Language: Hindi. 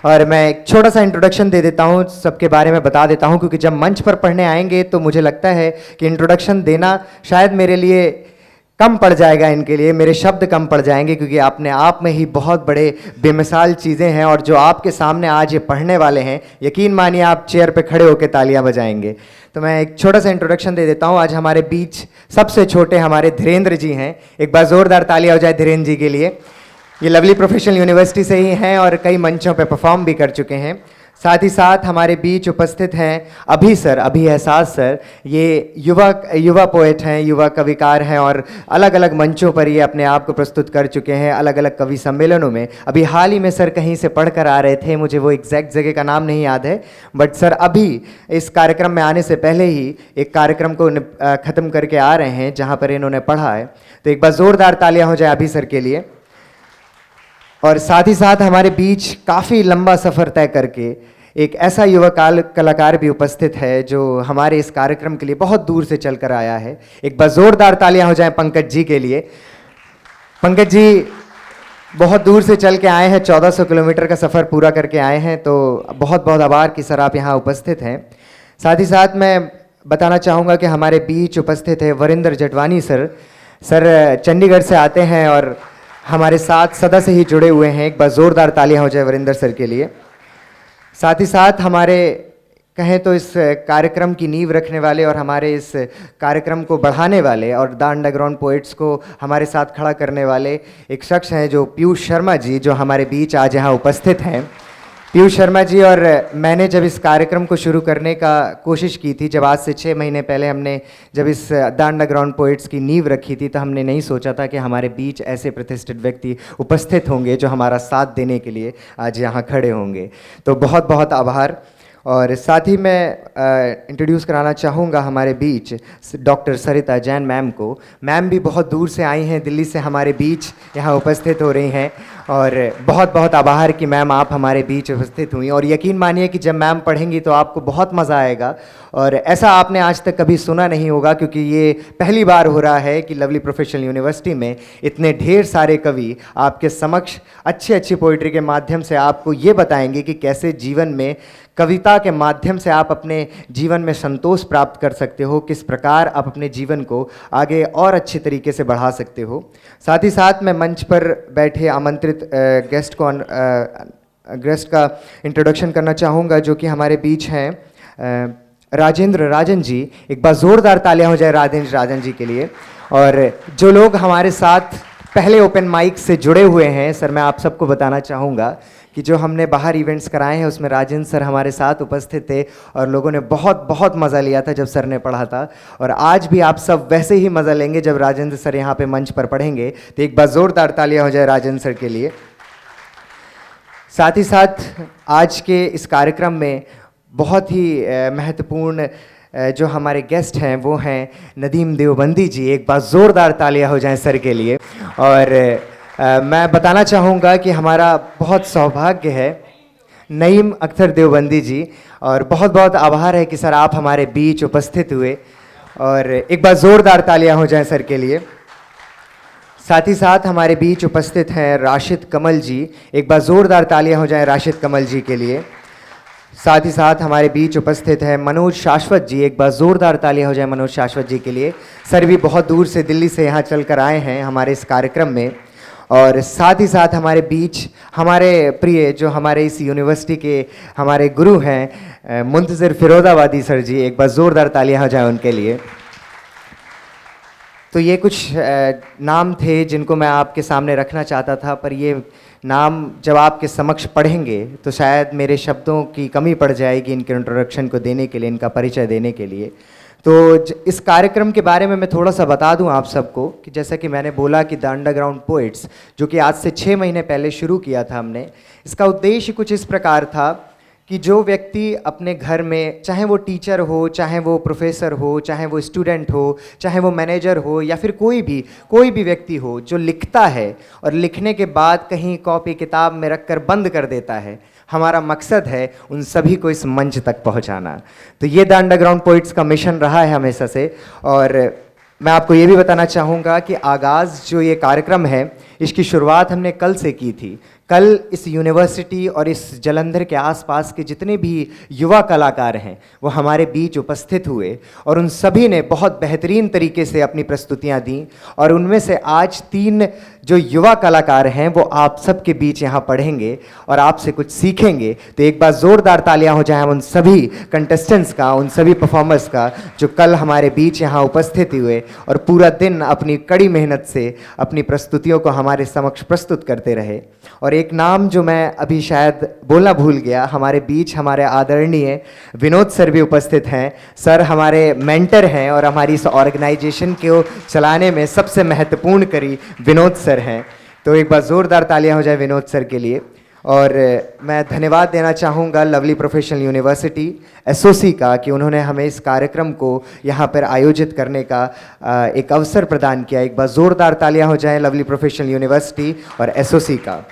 और मैं एक छोटा सा इंट्रोडक्शन दे देता हूँ, सबके बारे में बता देता हूँ, क्योंकि जब मंच पर पढ़ने आएंगे तो मुझे लगता है कि इंट्रोडक्शन देना शायद मेरे लिए कम पड़ जाएगा, इनके लिए मेरे शब्द कम पड़ जाएंगे, क्योंकि अपने आप में ही बहुत बड़े बेमिसाल चीज़ें हैं। और जो आपके सामने आज ये पढ़ने वाले हैं, यकीन मानिए आप चेयर पे खड़े होकर तालियां बजाएंगे। तो मैं एक छोटा सा इंट्रोडक्शन दे देता हूँ। आज हमारे बीच सबसे छोटे हमारे धीरेन्द्र जी हैं। एक बार ज़ोरदार तालियां हो जाए धीरेन्द्र जी के लिए। ये लवली प्रोफेशनल यूनिवर्सिटी से ही हैं और कई मंचों पे परफॉर्म भी कर चुके हैं। साथ ही साथ हमारे बीच उपस्थित हैं अभी सर, अभी एहसास सर। ये युवा पोएट हैं, युवा कविकार हैं और अलग अलग मंचों पर ये अपने आप को प्रस्तुत कर चुके हैं, अलग अलग कवि सम्मेलनों में। अभी हाल ही में सर कहीं से पढ़ कर आ रहे थे, मुझे वो एग्जैक्ट जगह का नाम नहीं याद है, बट सर अभी इस कार्यक्रम में आने से पहले ही एक कार्यक्रम को ख़त्म करके आ रहे हैं जहाँ पर इन्होंने पढ़ा है। तो एक बार ज़ोरदार तालियाँ हो जाए अभी सर के लिए। और साथ ही साथ हमारे बीच काफ़ी लंबा सफ़र तय करके एक ऐसा युवा कलाकार भी उपस्थित है जो हमारे इस कार्यक्रम के लिए बहुत दूर से चल कर आया है। एक बार ज़ोरदार तालियां हो जाएं पंकज जी के लिए। पंकज जी बहुत दूर से चल के आए हैं, 1400 किलोमीटर का सफ़र पूरा करके आए हैं, तो बहुत बहुत आभार कि सर आप यहाँ उपस्थित हैं। साथ ही साथ मैं बताना चाहूँगा कि हमारे बीच उपस्थित है वरिंदर जटवानी सर। सर चंडीगढ़ से आते हैं और हमारे साथ सदा से ही जुड़े हुए हैं। एक बार ज़ोरदार तालियां हो जाए वरिंदर सर के लिए। साथ ही साथ हमारे कहें तो इस कार्यक्रम की नींव रखने वाले और हमारे इस कार्यक्रम को बढ़ाने वाले और द अंडरग्राउंड पोइट्स को हमारे साथ खड़ा करने वाले एक शख्स हैं जो पीयूष शर्मा जी, जो हमारे बीच आज यहाँ उपस्थित हैं। पीयूष शर्मा जी और मैंने जब इस कार्यक्रम को शुरू करने का कोशिश की थी, जब आज से 6 महीने पहले हमने जब इस द अंडरग्राउंड पोइट्स की नींव रखी थी, तो हमने नहीं सोचा था कि हमारे बीच ऐसे प्रतिष्ठित व्यक्ति उपस्थित होंगे जो हमारा साथ देने के लिए आज यहाँ खड़े होंगे। तो बहुत बहुत आभार। और साथ ही मैं इंट्रोड्यूस कराना चाहूँगा हमारे बीच डॉक्टर सरिता जैन मैम को। मैम भी बहुत दूर से आई हैं, दिल्ली से हमारे बीच यहाँ उपस्थित हो रही हैं और बहुत बहुत आभार कि मैम आप हमारे बीच उपस्थित हुई। और यकीन मानिए कि जब मैम पढ़ेंगी तो आपको बहुत मज़ा आएगा और ऐसा आपने आज तक कभी सुना नहीं होगा, क्योंकि ये पहली बार हो रहा है कि लवली प्रोफेशनल यूनिवर्सिटी में इतने ढेर सारे कवि आपके समक्ष अच्छी अच्छी पोइट्री के माध्यम से आपको ये बताएंगे कि कैसे जीवन में कविता के माध्यम से आप अपने जीवन में संतोष प्राप्त कर सकते हो, किस प्रकार आप अपने जीवन को आगे और अच्छे तरीके से बढ़ा सकते हो। साथ ही साथ मैं मंच पर बैठे आमंत्रित गेस्ट का इंट्रोडक्शन करना चाहूँगा, जो कि हमारे बीच हैं राजेंद्र राजन जी। एक बार ज़ोरदार तालियां हो जाए राजेंद्र राजन जी के लिए। और जो लोग हमारे साथ पहले ओपन माइक से जुड़े हुए हैं, सर मैं आप सबको बताना चाहूँगा कि जो हमने बाहर इवेंट्स कराए हैं उसमें राजेंद्र सर हमारे साथ उपस्थित थे और लोगों ने बहुत बहुत मज़ा लिया था जब सर ने पढ़ा था। और आज भी आप सब वैसे ही मज़ा लेंगे जब राजेंद्र सर यहाँ पे मंच पर पढ़ेंगे। तो एक बार ज़ोरदार तालियां हो जाए राजेंद्र सर के लिए। साथ ही साथ आज के इस कार्यक्रम में बहुत ही महत्वपूर्ण जो हमारे गेस्ट हैं वो हैं नदीम देवबंदी जी। एक बार ज़ोरदार तालियां हो जाएं सर के लिए। और मैं बताना चाहूँगा कि हमारा बहुत सौभाग्य है नईम अख्तर देवबंदी जी, और बहुत बहुत आभार है कि सर आप हमारे बीच उपस्थित हुए। और एक बार ज़ोरदार तालियां हो जाएं सर के लिए। साथ ही साथ हमारे बीच उपस्थित हैं राशिद कमल जी। एक बार ज़ोरदार तालियां हो जाएं राशिद कमल जी के लिए। साथ ही साथ हमारे बीच उपस्थित है मनोज शाश्वत जी। एक बार ज़ोरदार तालियां हो जाए मनोज शाश्वत जी के लिए। सर भी बहुत दूर से दिल्ली से यहाँ चल कर आए हैं हमारे इस कार्यक्रम में। और साथ ही साथ हमारे बीच हमारे प्रिय जो हमारे इस यूनिवर्सिटी के हमारे गुरु हैं मुंतज़िर फिरोज़ाबादी सर जी। एक बार ज़ोरदार तालियां हो जाए उनके लिए। तो ये कुछ नाम थे जिनको मैं आपके सामने रखना चाहता था, पर ये नाम जब आपके समक्ष पढ़ेंगे तो शायद मेरे शब्दों की कमी पड़ जाएगी इनके इंट्रोडक्शन को देने के लिए, इनका परिचय देने के लिए। तो इस कार्यक्रम के बारे में मैं थोड़ा सा बता दूं आप सबको कि जैसा कि मैंने बोला कि द अंडरग्राउंड पोइट्स, जो कि आज से 6 महीने पहले शुरू किया था हमने, इसका उद्देश्य कुछ इस प्रकार था कि जो व्यक्ति अपने घर में, चाहे वो टीचर हो, चाहे वो प्रोफेसर हो, चाहे वो स्टूडेंट हो, चाहे वो मैनेजर हो, या फिर कोई भी व्यक्ति हो जो लिखता है और लिखने के बाद कहीं कॉपी किताब में रख कर बंद कर देता है, हमारा मकसद है उन सभी को इस मंच तक पहुंचाना। तो ये द अंडरग्राउंड पोइट्स का मिशन रहा है हमेशा से। और मैं आपको ये भी बताना चाहूँगा कि आगाज़ जो ये कार्यक्रम है इसकी शुरुआत हमने कल से की थी, कल इस यूनिवर्सिटी और इस जालंधर के आसपास के जितने भी युवा कलाकार हैं वो हमारे बीच उपस्थित हुए और उन सभी ने बहुत बेहतरीन तरीके से अपनी प्रस्तुतियां दी और उनमें से आज 3 जो युवा कलाकार हैं वो आप सबके बीच यहाँ पढ़ेंगे और आपसे कुछ सीखेंगे। तो एक बार ज़ोरदार तालियां हो जाएं उन सभी कंटेस्टेंट्स का, उन सभी परफॉर्मर्स का जो कल हमारे बीच यहाँ उपस्थित हुए और पूरा दिन अपनी कड़ी मेहनत से अपनी प्रस्तुतियों को हमारे समक्ष प्रस्तुत करते रहे। और एक नाम जो मैं अभी शायद बोलना भूल गया, हमारे बीच हमारे आदरणीय विनोद सर भी उपस्थित हैं। सर हमारे मेंटर हैं और हमारी इस ऑर्गेनाइजेशन को चलाने में सबसे महत्वपूर्ण कड़ी विनोद सर हैं। तो एक बार ज़ोरदार तालियां हो जाए विनोद सर के लिए। और मैं धन्यवाद देना चाहूँगा लवली प्रोफेशनल यूनिवर्सिटी एसओसी का कि उन्होंने हमें इस कार्यक्रम को यहाँ पर आयोजित करने का एक अवसर प्रदान किया। एक बार ज़ोरदार तालियां हो जाएं लवली प्रोफेशनल यूनिवर्सिटी और एसओसी का।